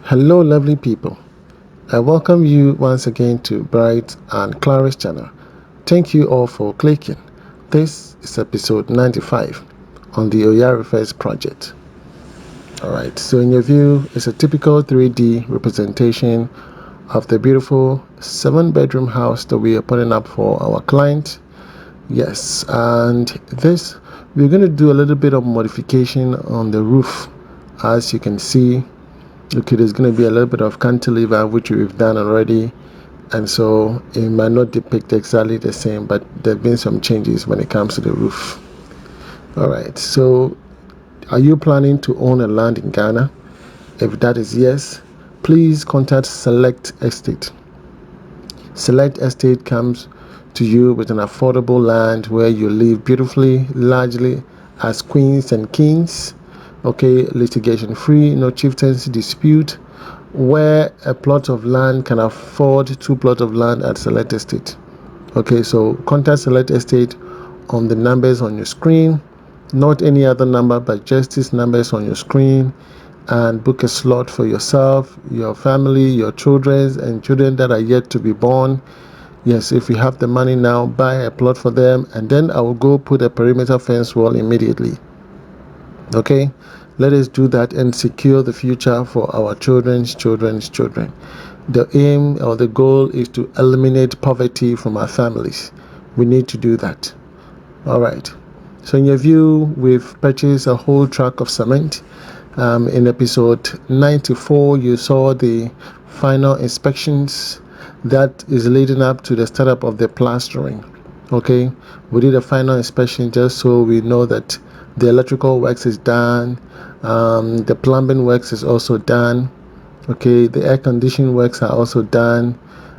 Hello, lovely people. I welcome you once again to Bright and Clara's channel. Thank you all for clicking. This is episode 95 on the Oyarifa Project. Alright, so in your view, it's a typical 3D representation of the beautiful 7-bedroom house that we are putting up for our client. Yes, and this, we're going to do a little bit of modification on the roof. As you can see, okay, there's going to be a little bit of cantilever which we've done already, and so it might not depict exactly the same, but there have been some changes when it comes to the roof. All right, so are you planning to own a land in Ghana? If that is yes, please contact Select Estate. Select Estate comes to you with an affordable land where you live beautifully, largely as queens and kings. Okay, litigation free, no chieftaincy dispute, where a plot of land can afford 2 plots of land at Select Estate. Okay, so contact Select Estate on the numbers on your screen, not any other number, but just these numbers on your screen, and book a slot for yourself, your family, your children, and children that are yet to be born. Yes, if you have the money now, buy a plot for them, and then I will go put a perimeter fence wall immediately. Okay, let us do that and secure the future for our children's children. The aim or the goal is to eliminate poverty from our families. We need to do that. All right, so in your view, we've purchased a whole truck of cement. In episode 94, you saw the final inspections that is leading up to the startup of the plastering. Okay, we did a final inspection just so we know that the electrical works is done, the plumbing works is also done. Okay, the air conditioning works are also done,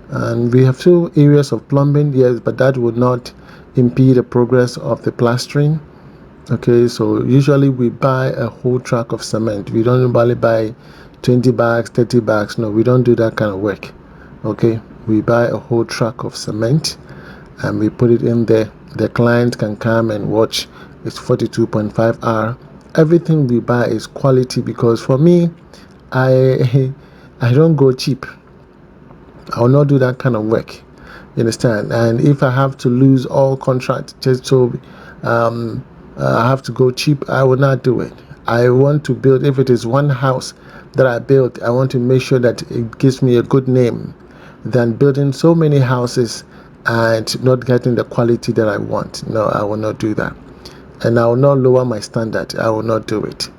and we have 2 areas of plumbing, yes, but that would not impede the progress of the plastering. Okay, so usually we buy a whole truck of cement. We don't normally buy 20 bags, 30 bags. No, we don't do that kind of work. Okay, we buy a whole truck of cement and we put it in there. The client can come and watch. It's 42.5 hour. Everything we buy is quality, because for me, I I don't go cheap. I will not do that kind of work. You understand? And if I have to lose all contracts just so I have to go cheap, I will not do it. I want to build, if it is one house that I built, I want to make sure that it gives me a good name than building so many houses and not getting the quality that I want. No, I will not do that. And I will not lower my standard. I will not do it.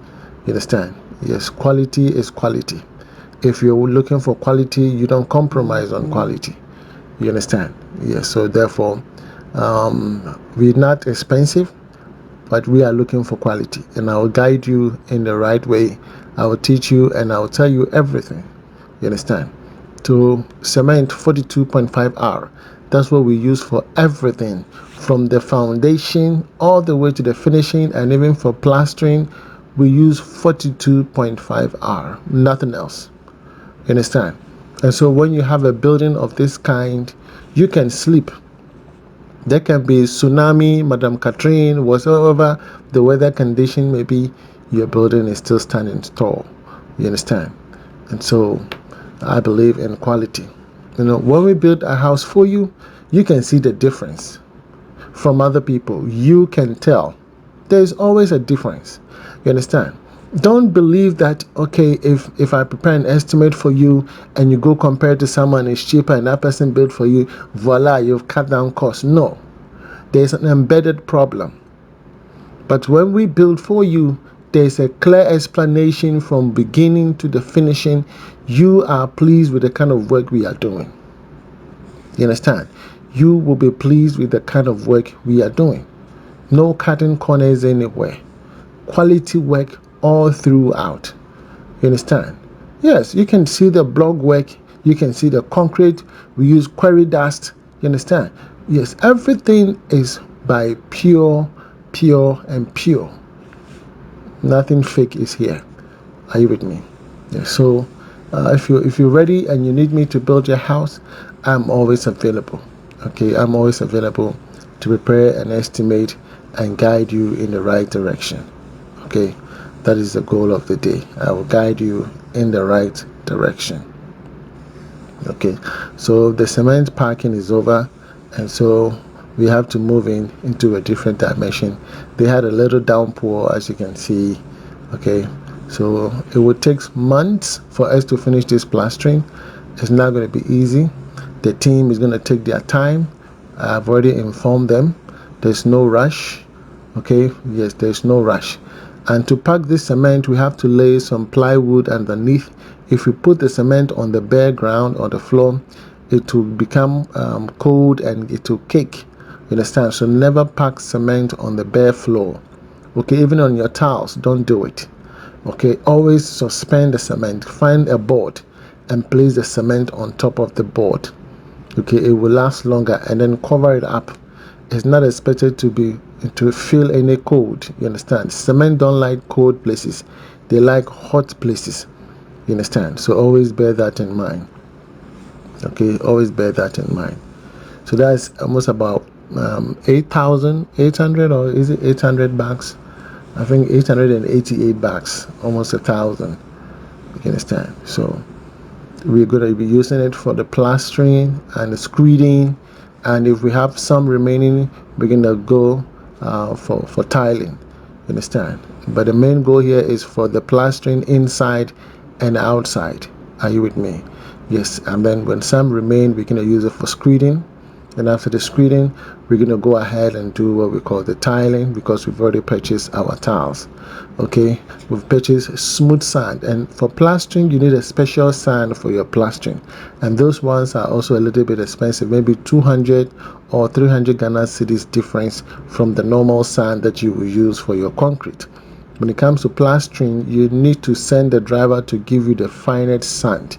You understand? Yes, quality is quality. If you're looking for quality, you don't compromise on quality. You understand? Yes, so therefore, we're not expensive, but we are looking for quality, and I will guide you in the right way. I will teach you and I will tell you everything. You understand? To cement 42.5 hour, that's what we use for everything, from the foundation all the way to the finishing, and even for plastering we use 42.5 hour, nothing else. You understand? And so when you have a building of this kind, you can sleep. There can be tsunami, Madam Catherine, whatever the weather condition may be, your building is still standing tall. You understand? And so I believe in quality. You know, when we build a house for you, you can see the difference from other people. You can tell. There's always a difference. You understand? Don't believe that, okay, if I prepare an estimate for you and you go compare it to someone is cheaper and that person built for you, voila, you've cut down costs. No, there's an embedded problem. But when we build for you, there's a clear explanation from beginning to the finishing. You are pleased with the kind of work we are doing. You understand? You will be pleased with the kind of work we are doing. No cutting corners anywhere. Quality work all throughout. You understand? Yes, you can see the block work. You can see the concrete. We use quarry dust. You understand? Yes, everything is by pure and pure. Nothing fake is here. Are you with me? Yes. So if you're ready and you need me to build your house, I'm always available. Okay, I'm always available to prepare an estimate and guide you in the right direction. Okay, that is the goal of the day. I will guide you in the right direction. Okay, so the cement packing is over, and so we have to move into a different dimension. They had a little downpour, as you can see. Okay, so it would take months for us to finish this plastering. It's not going to be easy. The team is going to take their time. I've already informed them. There's no rush. Okay, yes, there's no rush. And to pack this cement, we have to lay some plywood underneath. If we put the cement on the bare ground or the floor, it will become cold and it will cake. You understand? So never pack cement on the bare floor. Okay, even on your tiles, don't do it. Okay, always suspend the cement. Find a board and place the cement on top of the board. Okay, it will last longer, and then cover it up. It's not expected to feel any cold. You understand? Cement don't like cold places. They like hot places. You understand? So always bear that in mind. Okay, always bear that in mind. So that's almost about 8,800, or is it 800 bags? I think 888 bags, almost 1,000. You understand? So we're going to be using it for the plastering and the screeding, and if we have some remaining, we're going to go for tiling. You understand? But the main goal here is for the plastering inside and outside. Are you with me? Yes. And then when some remain, we're going to use it for screeding. And after the screeding, we're going to go ahead and do what we call the tiling, because we've already purchased our tiles. Okay, we've purchased smooth sand, and for plastering you need a special sand for your plastering, and those ones are also a little bit expensive, maybe 200 or 300 Ghana cedis difference from the normal sand that you will use for your concrete. When it comes to plastering, you need to send the driver to give you the finest sand,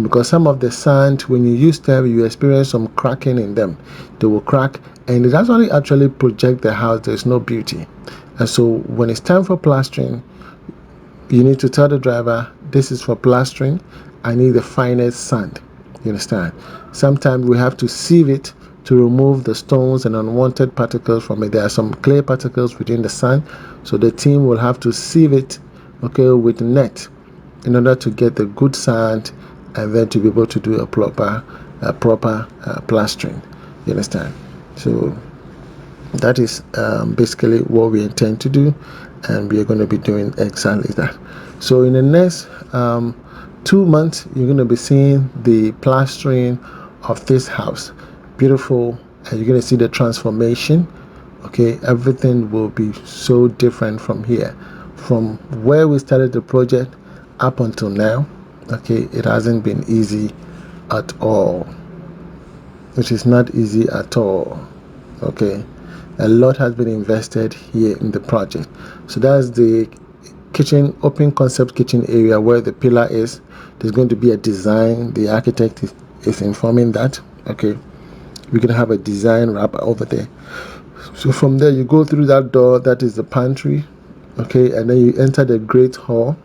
because some of the sand, when you use them, you experience some cracking in them. They will crack, and it actually project the house. There's no beauty. And so when it's time for plastering, you need to tell the driver, this is for plastering, I need the finest sand. You understand? Sometimes we have to sieve it to remove the stones and unwanted particles from it. There are some clay particles within the sand, so the team will have to sieve it, okay, with net, in order to get the good sand, and then to be able to do a proper plastering. You understand? So that is basically what we intend to do, and we are going to be doing exactly that. So in the next 2 months, you're going to be seeing the plastering of this house. Beautiful, and you're going to see the transformation. Okay, everything will be so different from here, from where we started the project up until now. Okay, it hasn't been easy at all. It is not easy at all. Okay, a lot has been invested here in the project. So that's the kitchen, open concept kitchen area where the pillar is. There's going to be a design. The architect is informing that. Okay, we're going to have a design wrap over there. So from there, you go through that door. That is the pantry. Okay, and then you enter the great hall.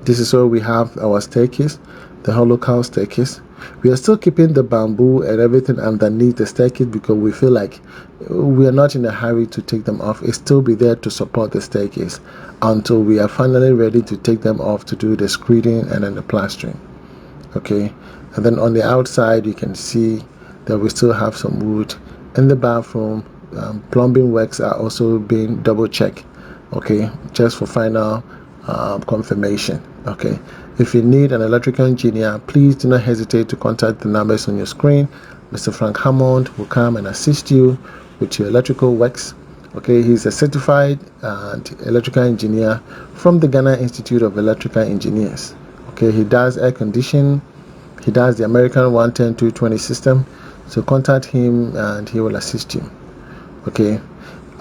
This is where we have our staircase, the hollow staircase. We are still keeping the bamboo and everything underneath the staircase, because we feel like we are not in a hurry to take them off. It still be there to support the staircase until we are finally ready to take them off to do the screeding and then the plastering. Okay, and then on the outside you can see that we still have some wood. In the bathroom, plumbing works are also being double checked. Okay, just for final confirmation. Okay, if you need an electrical engineer, please do not hesitate to contact the numbers on your screen. Mr. Frank Hammond will come and assist you with your electrical works. Okay, he's a certified electrical engineer from the Ghana Institute of Electrical Engineers. Okay, he does air conditioning, he does the American 110-220 system. So contact him and he will assist you. Okay,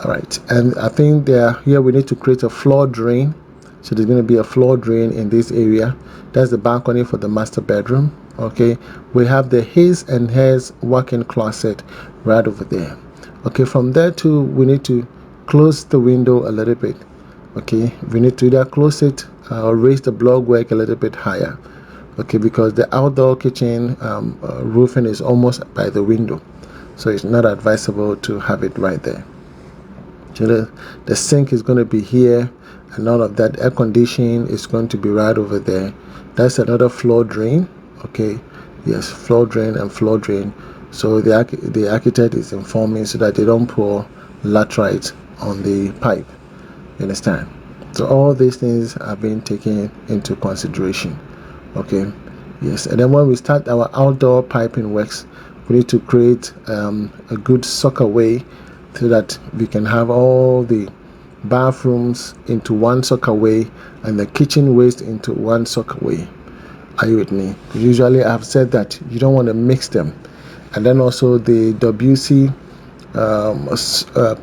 all right. And I think here we need to create a floor drain. So there's going to be a floor drain in this area. That's the balcony for the master bedroom. Okay, we have the his and hers walk-in closet right over there. Okay, from there too, we need to close the window a little bit. Okay, we need to either close it or raise the block work a little bit higher. Okay, because the outdoor kitchen roofing is almost by the window, so it's not advisable to have it right there. So the sink is going to be here, and all of that. Air conditioning is going to be right over there. That's another floor drain. Okay, yes, floor drain and floor drain. So the architect is informing so that they don't pour laterite on the pipe. You understand? So all these things are being taken into consideration. Okay, yes. And then when we start our outdoor piping works, we need to create a good soakaway so that we can have all the bathrooms into one soakaway and the kitchen waste into one soakaway. Are you with me? Usually I've said that you don't want to mix them. And then also the WC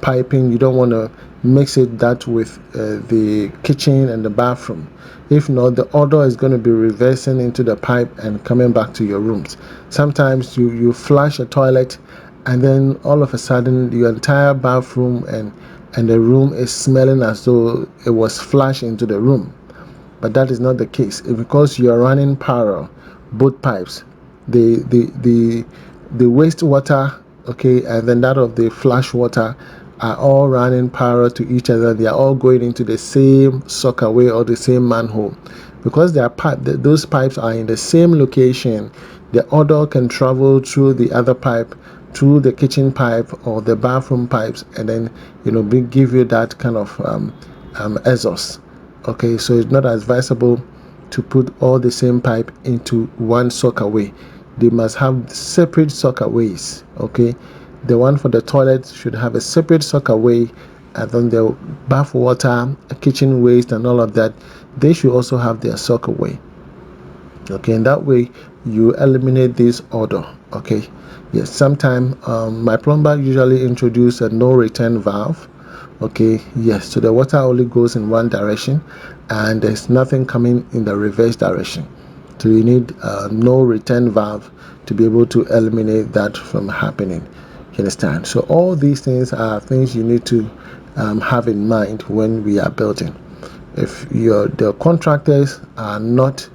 piping, you don't want to mix it that with the kitchen and the bathroom. If not, the odor is going to be reversing into the pipe and coming back to your rooms. Sometimes you flush a toilet and then all of a sudden your entire bathroom and the room is smelling as though it was flushed into the room. But that is not the case. Because you are running parallel both pipes, the wastewater, okay, and then that of the flash water are all running parallel to each other. They are all going into the same soakaway or the same manhole. Because they are those pipes are in the same location, the odor can travel through the other pipe, through the kitchen pipe or the bathroom pipes, and then give you that kind of exhaust. Okay, so it's not advisable to put all the same pipe into one soakaway. They must have separate soakaways. Okay, the one for the toilet should have a separate soakaway, and then the bath water, kitchen waste, and all of that, they should also have their soakaway. Okay, and that way you eliminate this odor. Okay, yes. Sometimes my plumber usually introduce a no return valve. Okay, yes, so the water only goes in one direction and there's nothing coming in the reverse direction. So you need a no return valve to be able to eliminate that from happening. You understand? So all these things are things you need to have in mind when we are building. If the contractors are not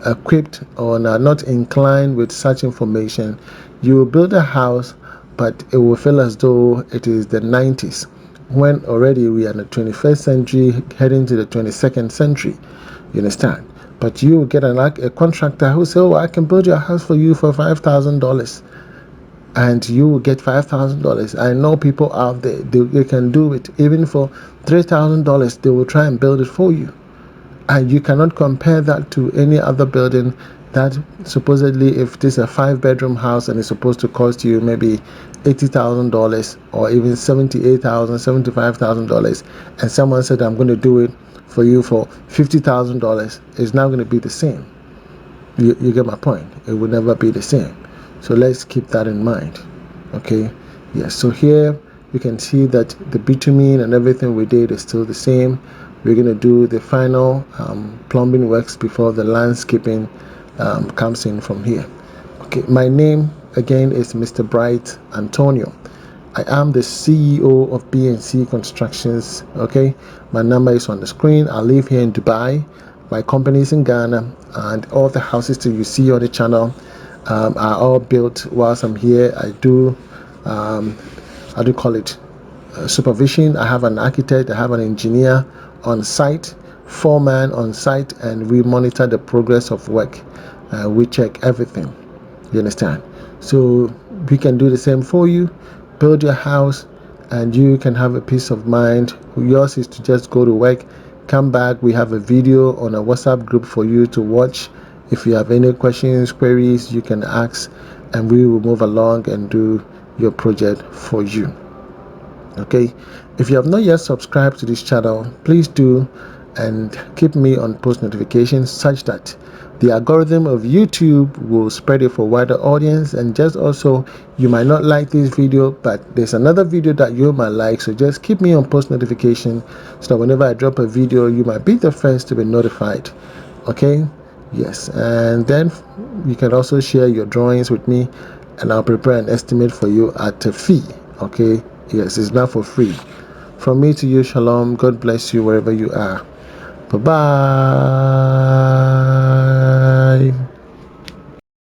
equipped or are not inclined with such information, you will build a house but it will feel as though it is the 90s, when already we are in the 21st century heading to the 22nd century. You understand? But you will get a contractor who say, oh, I can build your house for you for $5,000, and you will get $5,000. I know people out there, they can do it even for $3,000. They will try and build it for you, and you cannot compare that to any other building that supposedly, if this is a 5-bedroom house and it's supposed to cost you maybe $80,000 or even $78,000, $75,000, and someone said, I'm going to do it for you for $50,000, it's not going to be the same. You get my point? It will never be the same. So let's keep that in mind. Okay, yes. So here you can see that the bitumen and everything we did is still the same. We're going to do the final plumbing works before the landscaping comes in from here. Okay, my name again is Mr. Bright Antonio. I am the CEO of B&C Constructions. Okay, my number is on the screen. I live here in Dubai. My company is in Ghana, and all the houses that you see on the channel are all built whilst I'm here. I do supervision. I have an architect, I have an engineer on site, foreman on site, and we monitor the progress of work. We check everything. You understand? So we can do the same for you. Build your house and you can have a peace of mind. Yours is to just go to work, come back. We have a video on a WhatsApp group for you to watch. If you have any questions, queries, you can ask, and we will move along and do your project for you. Okay, if you have not yet subscribed to this channel, please do, and keep me on post notifications such that the algorithm of YouTube will spread it for wider audience. And just also, you might not like this video, but there's another video that you might like, so just keep me on post notification so that whenever I drop a video, you might be the first to be notified. Okay, yes. And then you can also share your drawings with me, and I'll prepare an estimate for you at a fee. Okay, yes, it's not for free. From me to you, shalom. God bless you wherever you are. Bye bye.